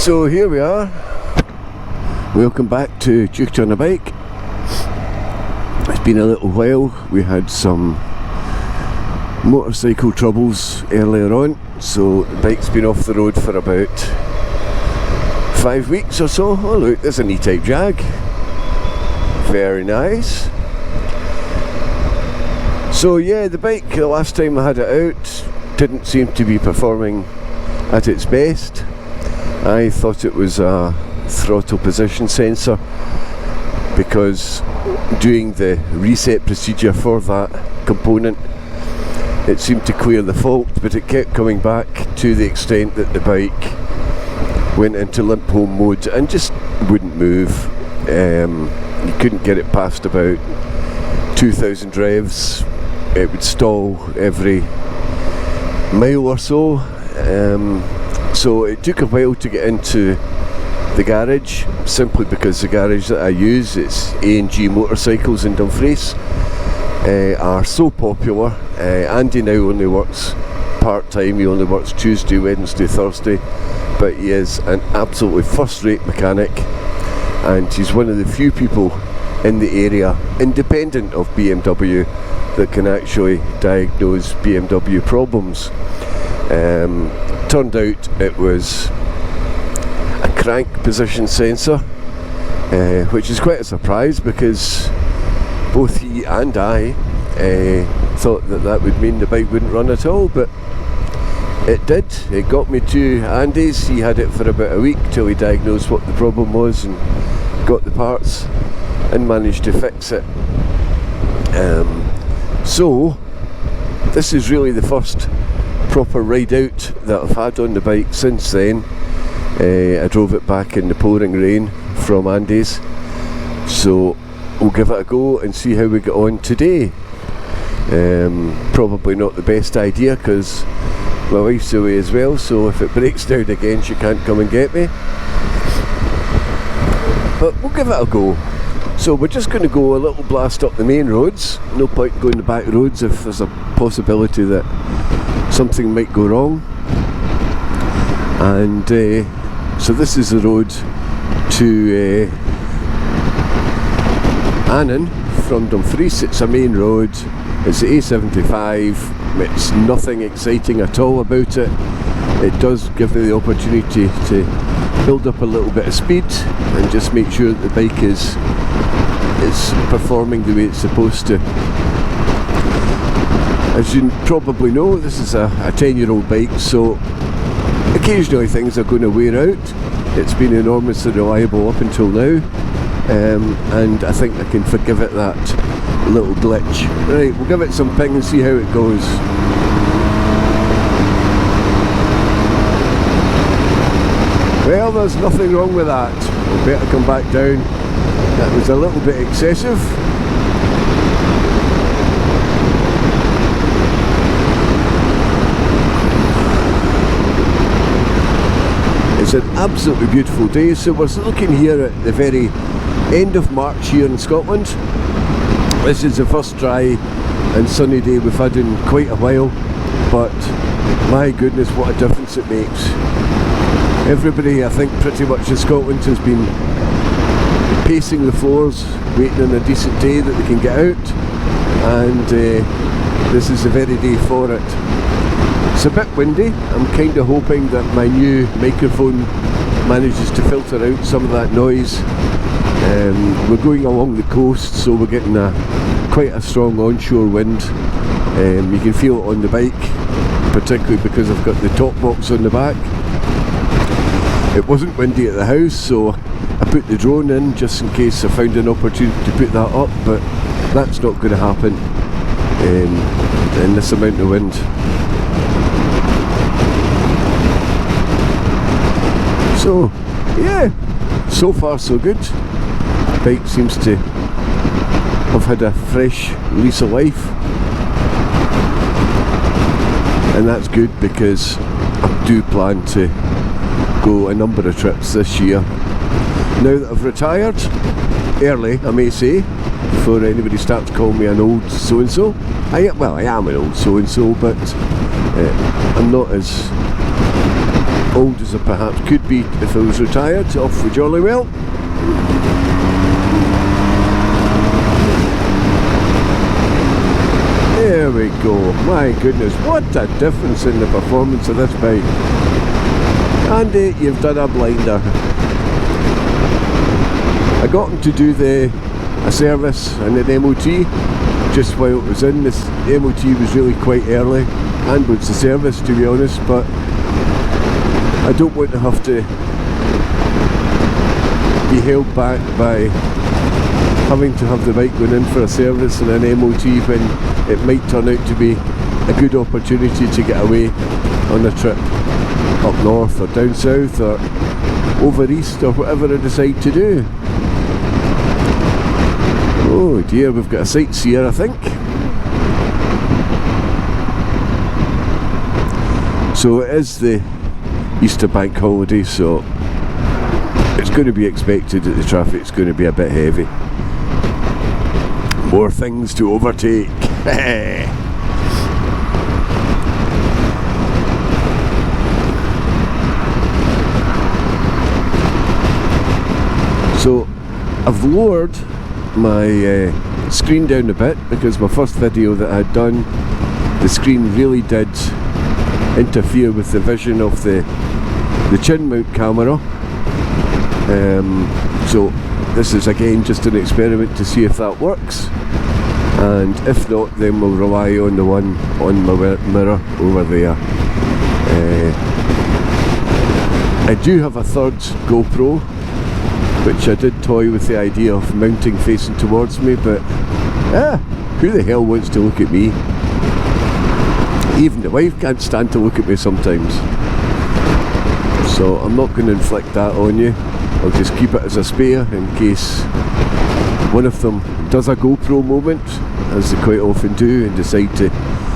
So here we are. Welcome back to Duke on a Bike. It's been a little while. We had some motorcycle troubles earlier on, so the bike's been off the road for about 5 weeks or so. Oh look, there's an E-Type Jag. Very nice. So yeah, the bike, the last time I had it out, didn't seem to be performing at its best. I thought it was a throttle position sensor, because doing the reset procedure for that component, it seemed to clear the fault, but it kept coming back to the extent that the bike went into limp home mode and just wouldn't move. You couldn't get it past about 2,000 revs. It would stall every mile or so. So it took a while to get into the garage, simply because the garage that I use, it's A&G Motorcycles in Dumfries, are so popular. Andy now only works part-time. He only works Tuesday, Wednesday, Thursday, but he is an absolutely first-rate mechanic, and he's one of the few people in the area, independent of BMW, that can actually diagnose BMW problems. Turned out it was a crank position sensor, which is quite a surprise, because both he and I thought that that would mean the bike wouldn't run at all, but it did. It got me to Andy's. He had it for about a week till he diagnosed what the problem was and got the parts and managed to fix it. So this is really the first proper ride out that I've had on the bike since then. I drove it back in the pouring rain from Andy's, so we'll give it a go and see how we get on today. Probably not the best idea, because my wife's away as well, so if it breaks down again she can't come and get me, but we'll give it a go. So we're just going to go a little blast up the main roads. No point going the back roads if there's a possibility that something might go wrong. And so this is the road to Annan from Dumfries. It's a main road. It's the A75. It's nothing exciting at all about it. It does give me the opportunity to build up a little bit of speed and just make sure that the bike is performing the way it's supposed to. As you probably know, this is a 10-year-old bike, so occasionally things are going to wear out. It's been enormously reliable up until now, and I think I can forgive it that little glitch. Right, we'll give it some ping and see how it goes. Well, there's nothing wrong with that. We'll better come back down. That was a little bit excessive. It's an absolutely beautiful day. So we're looking here at the very end of March here in Scotland. This is the first dry and sunny day we've had in quite a while, but my goodness, what a difference it makes. Everybody, I think, pretty much in Scotland has been pacing the floors, waiting on a decent day that they can get out, and this is the very day for it. It's a bit windy. I'm kind of hoping that my new microphone manages to filter out some of that noise. We're going along the coast, so we're getting quite a strong onshore wind. You can feel it on the bike, particularly because I've got the top box on the back. It wasn't windy at the house, so I put the drone in just in case I found an opportunity to put that up, but that's not going to happen in this amount of wind. So yeah, so far so good. The bike seems to have had a fresh lease of life, and that's good, because I do plan to go a number of trips this year. Now that I've retired, early I may say, before anybody starts calling me an old so-and-so. I am an old so-and-so, but I'm not as old as I perhaps could be if I was retired, off with jolly well. There we go. My goodness, what a difference in the performance of this bike. Andy, you've done a blinder. I got him to do a service and an MOT just while it was in. The MOT was really quite early, and was the service, to be honest, but I don't want to have to be held back by having to have the bike going in for a service and an MOT when it might turn out to be a good opportunity to get away on a trip up north or down south or over east or whatever I decide to do. Oh dear, we've got a sightseer, I think. So it is the Easter bank holiday, so it's going to be expected that the traffic's going to be a bit heavy. More things to overtake. So I've lowered my screen down a bit because my first video that I had done, the screen really did interfere with the vision of the chin mount camera. So this is again just an experiment to see if that works, and if not, then we'll rely on the one on my mirror over there. I do have a third GoPro, which I did toy with the idea of mounting facing towards me, but who the hell wants to look at me? Even the wife can't stand to look at me sometimes. So I'm not going to inflict that on you. I'll just keep it as a spare in case one of them does a GoPro moment, as they quite often do, and decide to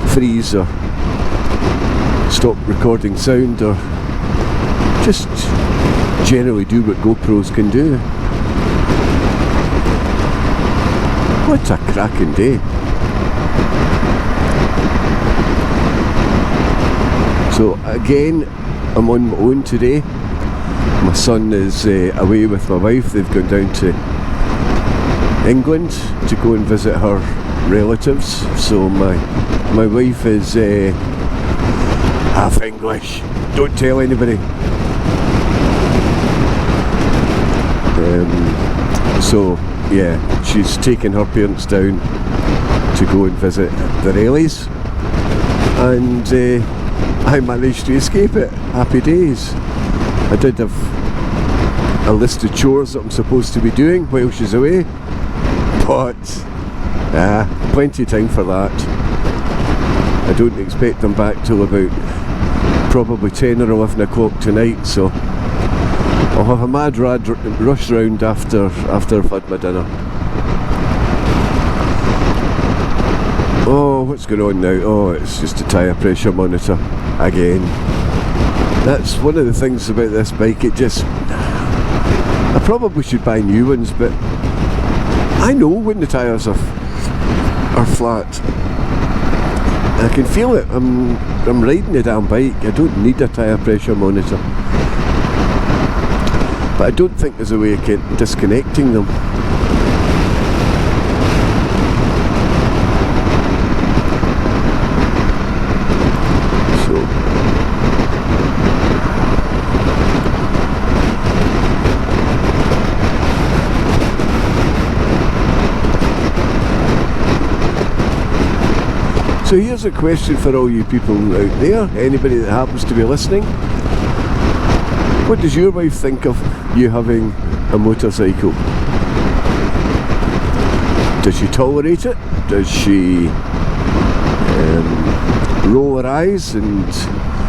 freeze or stop recording sound, or just generally do what GoPros can do. What a cracking day. So again, I'm on my own today. My son is away with my wife. They've gone down to England to go and visit her relatives. So my wife is half English. Don't tell anybody. So yeah, she's taken her parents down to go and visit the Raleighs, and I managed to escape it. Happy days. I did have a list of chores that I'm supposed to be doing while she's away, but plenty of time for that. I don't expect them back till about probably 10 or 11 o'clock tonight, so I'll have a mad rush round after I've had my dinner. Oh, what's going on now? Oh, it's just a tyre pressure monitor again. That's one of the things about this bike. It just, I probably should buy new ones, but I know when the tyres are flat. I can feel it. I'm riding a damn bike. I don't need a tyre pressure monitor. But I don't think there's a way of disconnecting them. So here's a question for all you people out there, anybody that happens to be listening. What does your wife think of you having a motorcycle? Does she tolerate it? Does she roll her eyes and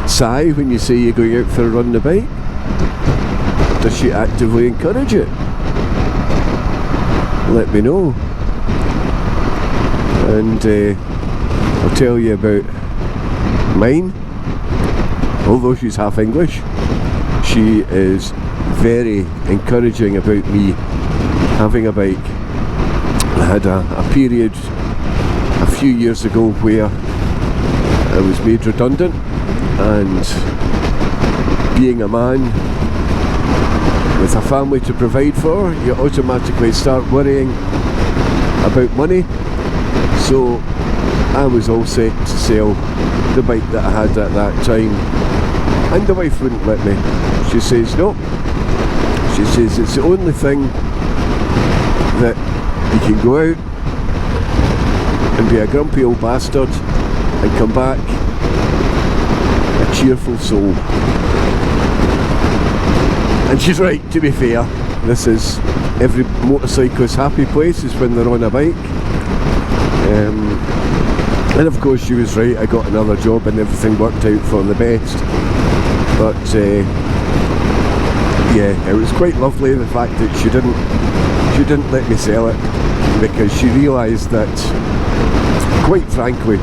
sigh when you say you're going out for a run on the bike? Does she actively encourage it? Let me know. And I'll tell you about mine. Although she's half English, she is very encouraging about me having a bike. I had a period a few years ago where I was made redundant, and being a man with a family to provide for, you automatically start worrying about money. So I was all set to sell the bike that I had at that time, and the wife wouldn't let me. She says no. She says it's the only thing that you can go out and be a grumpy old bastard and come back a cheerful soul. And she's right, to be fair. This is every motorcyclist's happy place, is when they're on a bike. And of course she was right. I got another job and everything worked out for the best. But yeah, it was quite lovely, the fact that she didn't let me sell it, because she realised that, quite frankly,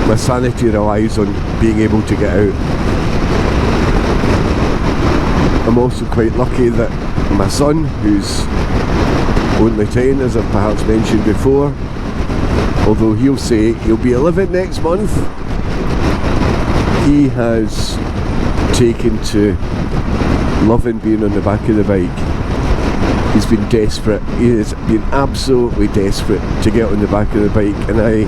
my sanity relies on being able to get out. I'm also quite lucky that my son, who's only 10, as I've perhaps mentioned before, although he'll say he'll be 11 next month, he has taken to loving being on the back of the bike. He's been desperate. He has been absolutely desperate to get on the back of the bike, and I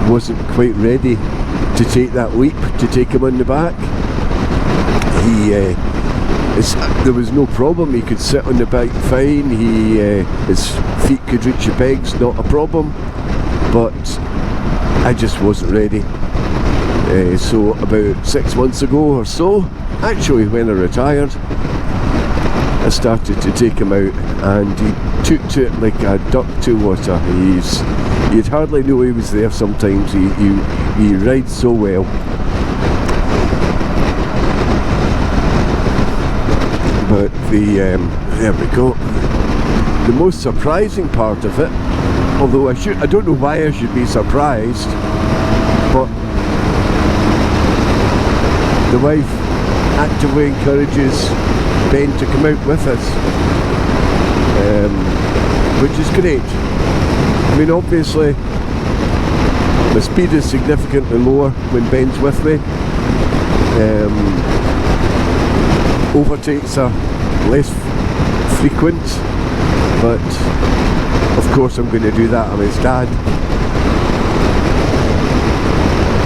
wasn't quite ready to take that leap, to take him on the back. There was no problem. He could sit on the bike fine. His feet could reach the pegs, not a problem. But I just wasn't ready. So about 6 months ago or so, actually when I retired, I started to take him out, and he took to it like a duck to water. You'd hardly know he was there sometimes. He rides so well. But there we go. The most surprising part of it, although I don't know why I should be surprised, but the wife actively encourages Ben to come out with us, which is great. I mean, obviously the speed is significantly lower when Ben's with me. Overtakes are less frequent, but of course I'm going to do that. I'm his dad.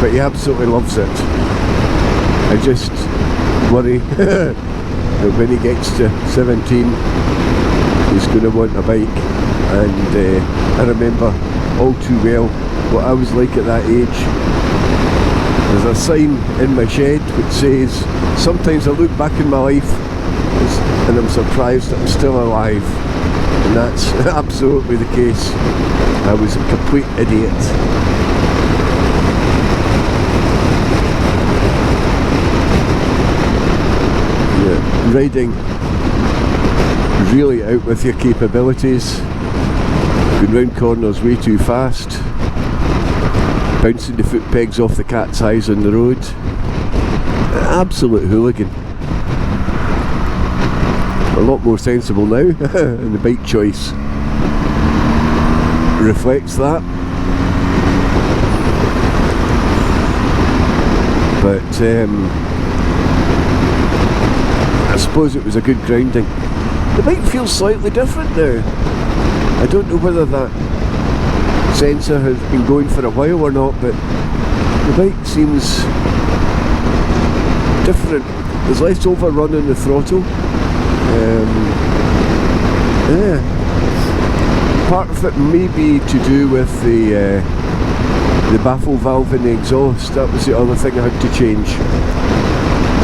But he absolutely loves it. I just worry that when he gets to 17 he's going to want a bike, and I remember all too well what I was like at that age. There's a sign in my shed which says, sometimes I look back in my life and I'm surprised that I'm still alive, and that's absolutely the case. I was a complete idiot. Riding really out with your capabilities, going round corners way too fast, bouncing the foot pegs off the cat's eyes on the road. An absolute hooligan. A lot more sensible now, and the bike choice reflects that. But I suppose it was a good grounding. The bike feels slightly different now. I don't know whether that sensor has been going for a while or not, but the bike seems different. There's less overrun in the throttle. Yeah. Part of it may be to do with the baffle valve in the exhaust. That was the other thing I had to change.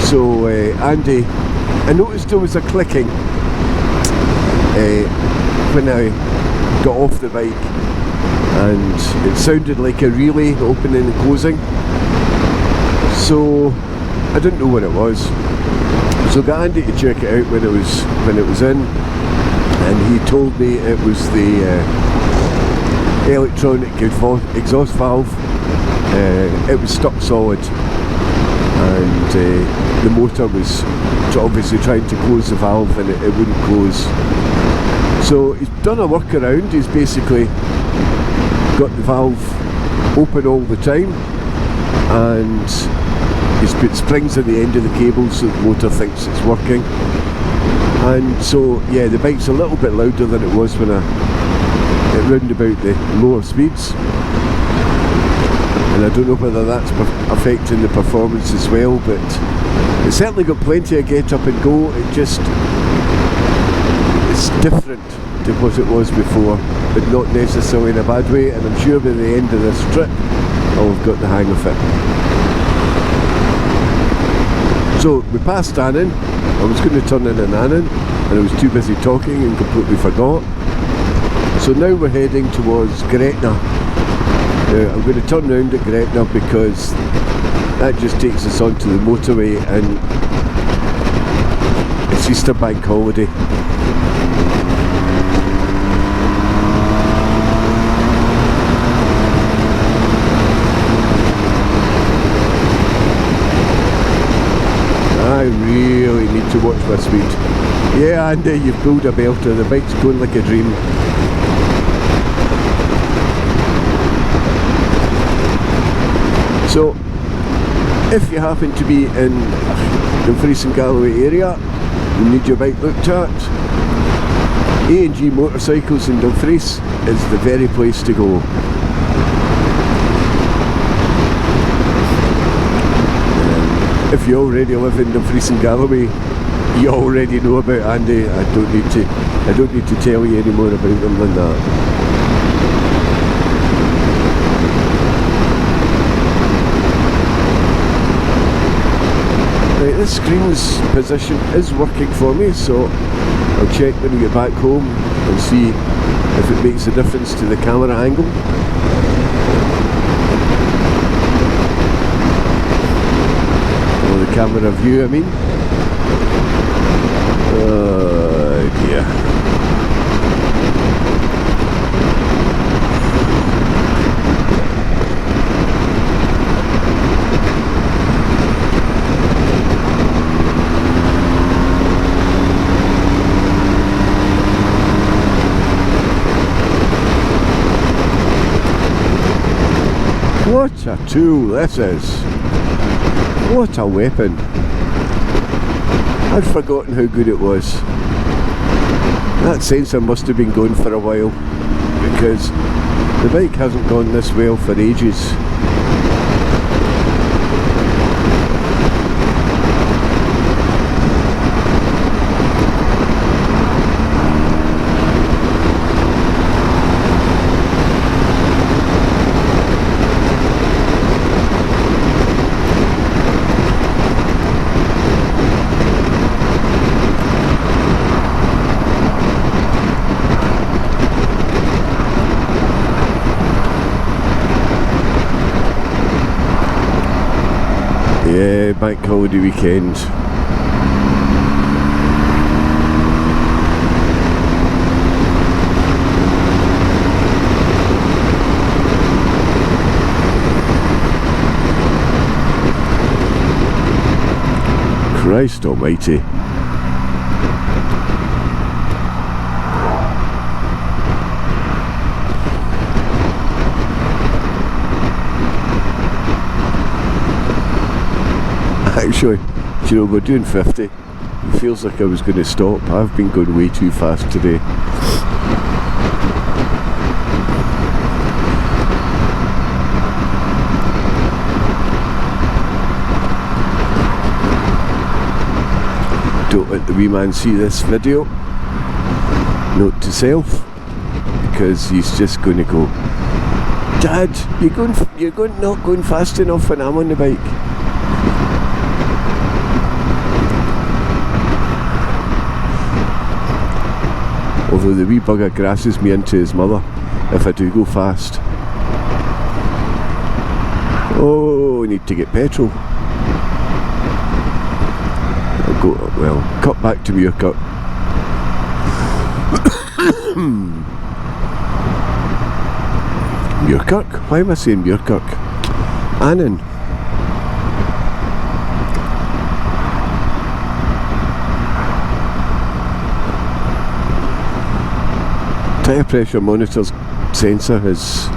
So Andy, I noticed there was a clicking when I got off the bike, and it sounded like a relay opening and closing. So I didn't know what it was. So I got Andy to check it out when it was in, and he told me it was the electronic exhaust valve. It was stuck solid, and the motor was obviously trying to close the valve, and it wouldn't close. So he's done a workaround. He's basically got the valve open all the time, and he's put springs at the end of the cable so the motor thinks it's working. And so yeah, the bike's a little bit louder than it was when I round about the lower speeds, and I don't know whether that's affecting the performance as well, but it's certainly got plenty of get up and go. It's different to what it was before, but not necessarily in a bad way, and I'm sure by the end of this trip I'll have got the hang of it. So we passed Annan. I was going to turn in Annan and I was too busy talking and completely forgot. So now we're heading towards Gretna. I'm going to turn round at Gretna because that just takes us onto the motorway, and it's Easter bank holiday. I really need to watch my speed. Yeah, Andy, you've pulled a belter. The bike's going like a dream. So, if you happen to be in Dumfries and Galloway area, you need your bike looked at, A&G Motorcycles in Dumfries is the very place to go. If you already live in Dumfries and Galloway, you already know about Andy. I don't need to tell you any more about them than that. Right, this screen's position is working for me, so I'll check when we get back home and see if it makes a difference to the camera angle. Or the camera view, I mean. Oh dear. What a tool this is. What a weapon. I'd forgotten how good it was. That sensor must have been going for a while, because the bike hasn't gone this well for ages. Yeah, bank holiday weekend. Christ almighty. Actually, do you know, we're doing 50. It feels like I was going to stop. I've been going way too fast today. Don't let the wee man see this video. Note to self, because he's just going to go, Dad, you're not going fast enough when I'm on the bike. Although the wee bugger grasses me into his mother if I do go fast. Oh, I need to get petrol. I'll go, well, cut back to Muirkirk. Muirkirk? Why am I saying Muirkirk? Annan. Tyre pressure monitor's sensor has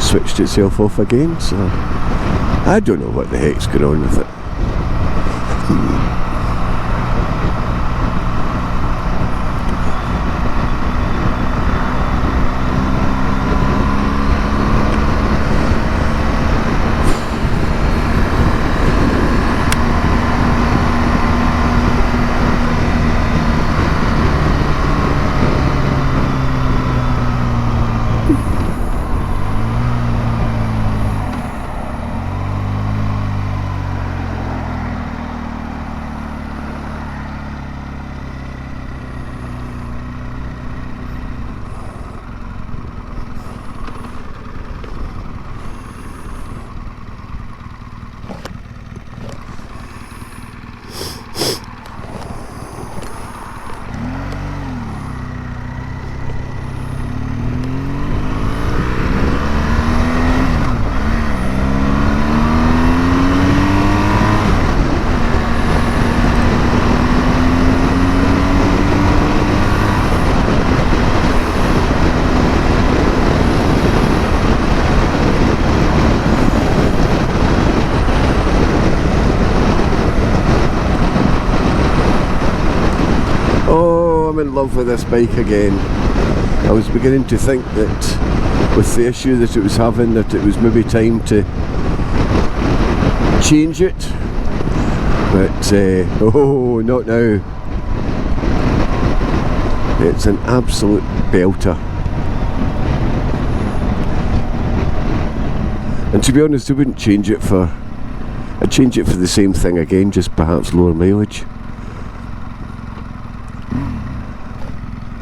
switched itself off again, so I don't know what the heck's going on with it. In love with this bike again. I was beginning to think that with the issue that it was having, that it was maybe time to change it, but oh, not now. It's an absolute belter, and to be honest, I wouldn't change it for, I'd change it for the same thing again, just perhaps lower mileage.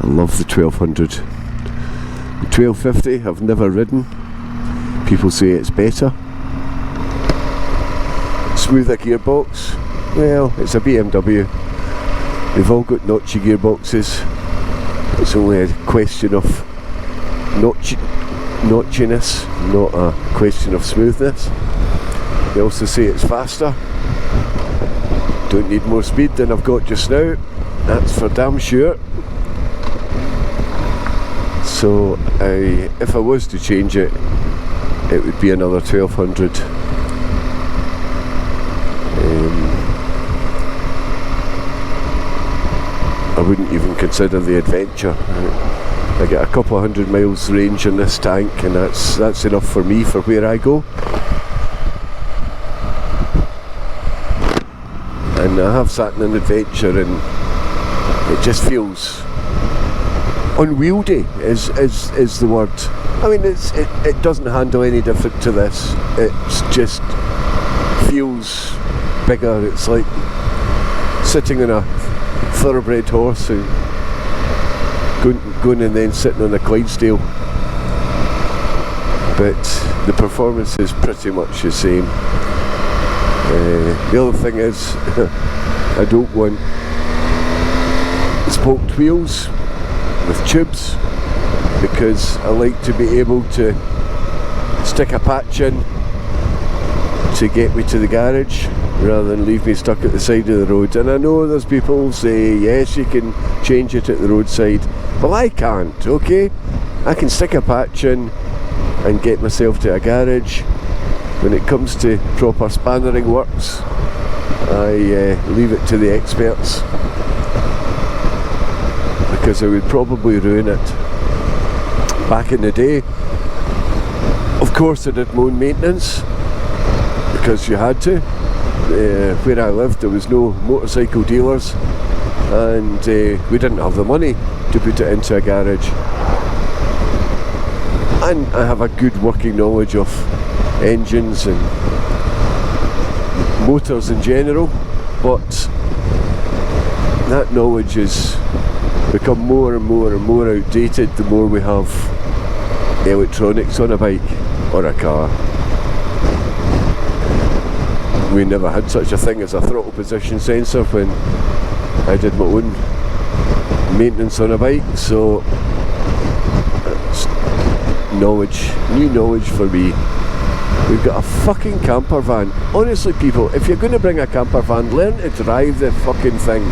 I love the 1200. The 1250 I've never ridden. People say it's better. Smoother gearbox. Well, it's a BMW. They've all got notchy gearboxes. It's only a question of notchiness, not a question of smoothness. They also say it's faster. Don't need more speed than I've got just now. That's for damn sure. So if I was to change it, it would be another 1200. I wouldn't even consider the adventure. I get a couple of 100 miles range in this tank, and that's enough for me for where I go. And I have sat in an adventure and it just feels unwieldy is the word. I mean, it doesn't handle any different to this. It's just feels bigger. It's like sitting on a thoroughbred horse and going and then sitting on a Clydesdale. But the performance is pretty much the same. The other thing is, I don't want spoked wheels with tubes, because I like to be able to stick a patch in to get me to the garage rather than leave me stuck at the side of the road. And I know there's people who say yes, you can change it at the roadside. Well, I can't, okay? I can stick a patch in and get myself to a garage. When it comes to proper spannering works, I leave it to the experts, because I would probably ruin it. Back in the day, of course I did my own maintenance, because you had to. Where I lived there was no motorcycle dealers, and we didn't have the money to put it into a garage. And I have a good working knowledge of engines and motors in general, but that knowledge has become more and more and more outdated the more we have electronics on a bike or a car. We never had such a thing as a throttle position sensor when I did my own maintenance on a bike, so it's new knowledge for me. We've got a fucking camper van. Honestly, people, if you're going to bring a camper van, learn to drive the fucking thing.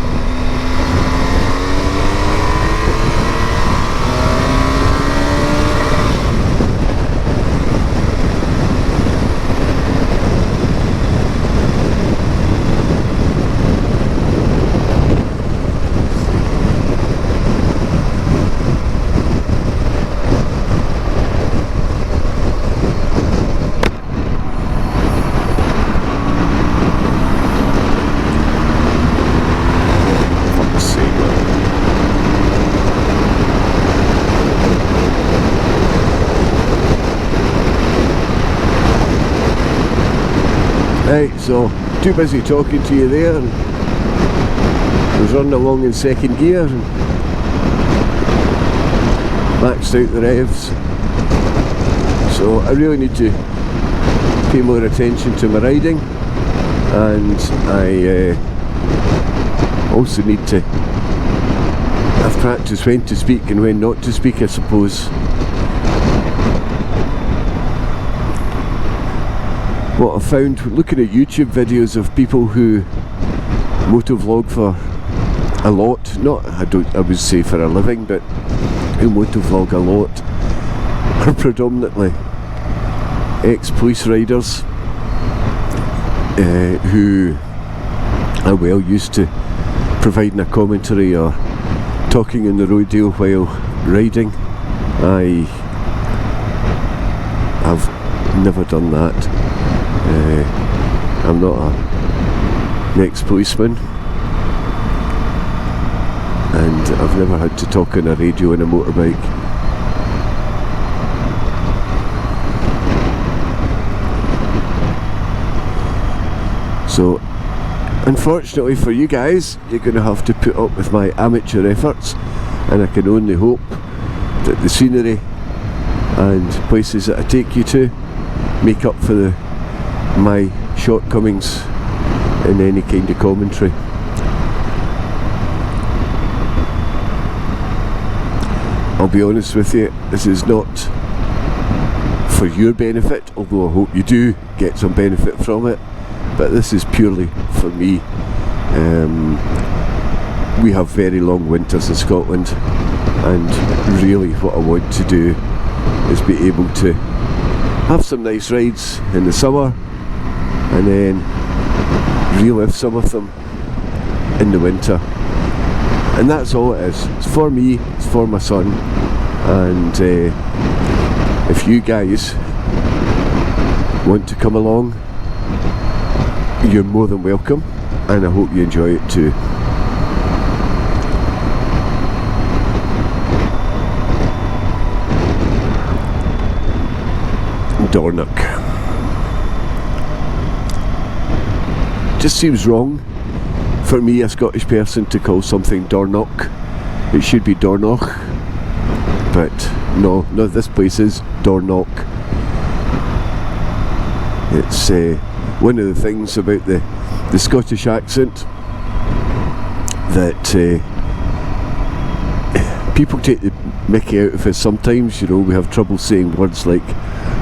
so too busy talking to you there, and I was running along in second gear and maxed out the revs. So I really need to pay more attention to my riding, and I also need to have practice when to speak and when not to speak, I suppose. What I've found looking at YouTube videos of people who motovlog for a lot, I would say for a living, but who motovlog a lot, are predominantly ex-police riders who are well used to providing a commentary or talking in the rodeo while riding. I have never done that. I'm not an ex-policeman, and I've never had to talk on a radio in a motorbike. So unfortunately for you guys, you're going to have to put up with my amateur efforts, and I can only hope that the scenery and places that I take you to make up for my shortcomings in any kind of commentary. I'll be honest with you, this is not for your benefit, although I hope you do get some benefit from it, but this is purely for me. We have very long winters in Scotland, and really what I want to do is be able to have some nice rides in the summer and then relive some of them in the winter. And that's all it is. It's for me, it's for my son, and if you guys want to come along, you're more than welcome, and I hope you enjoy it too. Dornoch. Just seems wrong for me, a Scottish person, to call something Dornoch. It should be Dornoch, but no, this place is Dornoch. It's one of the things about the Scottish accent that people take the mickey out of us sometimes. You know, we have trouble saying words like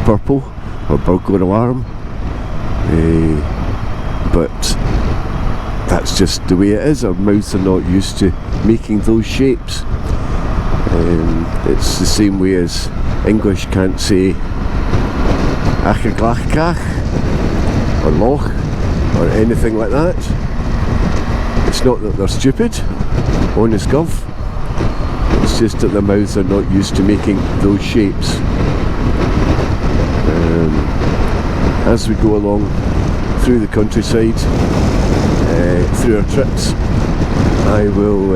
purple or burglar alarm, but that's just the way it is. Our mouths are not used to making those shapes. It's the same way as English can't say achaglachkach or loch or anything like that. It's not that they're stupid, honest gov, it's just that their mouths are not used to making those shapes. As we go along through the countryside, through our trips, I will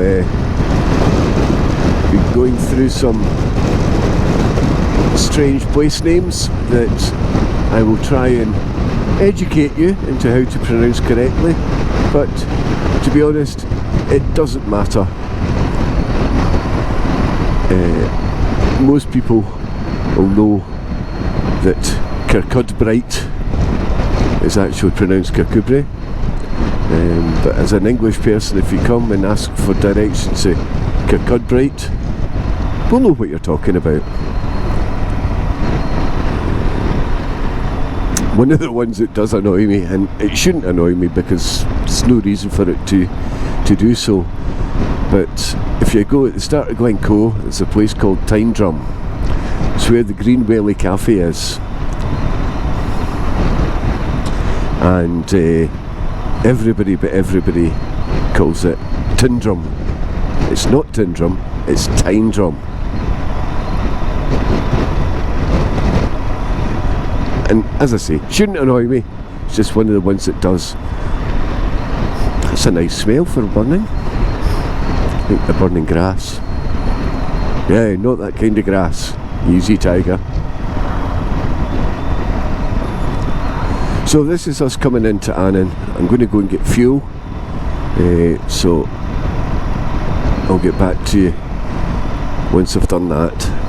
be going through some strange place names that I will try and educate you into how to pronounce correctly, but to be honest, it doesn't matter. Most people will know that Kirkcudbright is actually pronounced Kirkcudbright, but as an English person, if you come and ask for directions to Kirkcudbright, we'll know what you're talking about. One of the ones that does annoy me, and it shouldn't annoy me because there's no reason for it to do so, but if you go at the start of Glencoe, there's a place called Tyndrum. It's where the Green Welly Cafe is, and everybody but everybody calls it Tyndrum. It's not Tyndrum, it's Tyndrum. And as I say, shouldn't annoy me, it's just one of the ones that does. That's a nice smell for burning. I think the burning grass. Yeah, not that kind of grass. Easy, tiger. So this is us coming into Annan. I'm going to go and get fuel, so I'll get back to you once I've done that.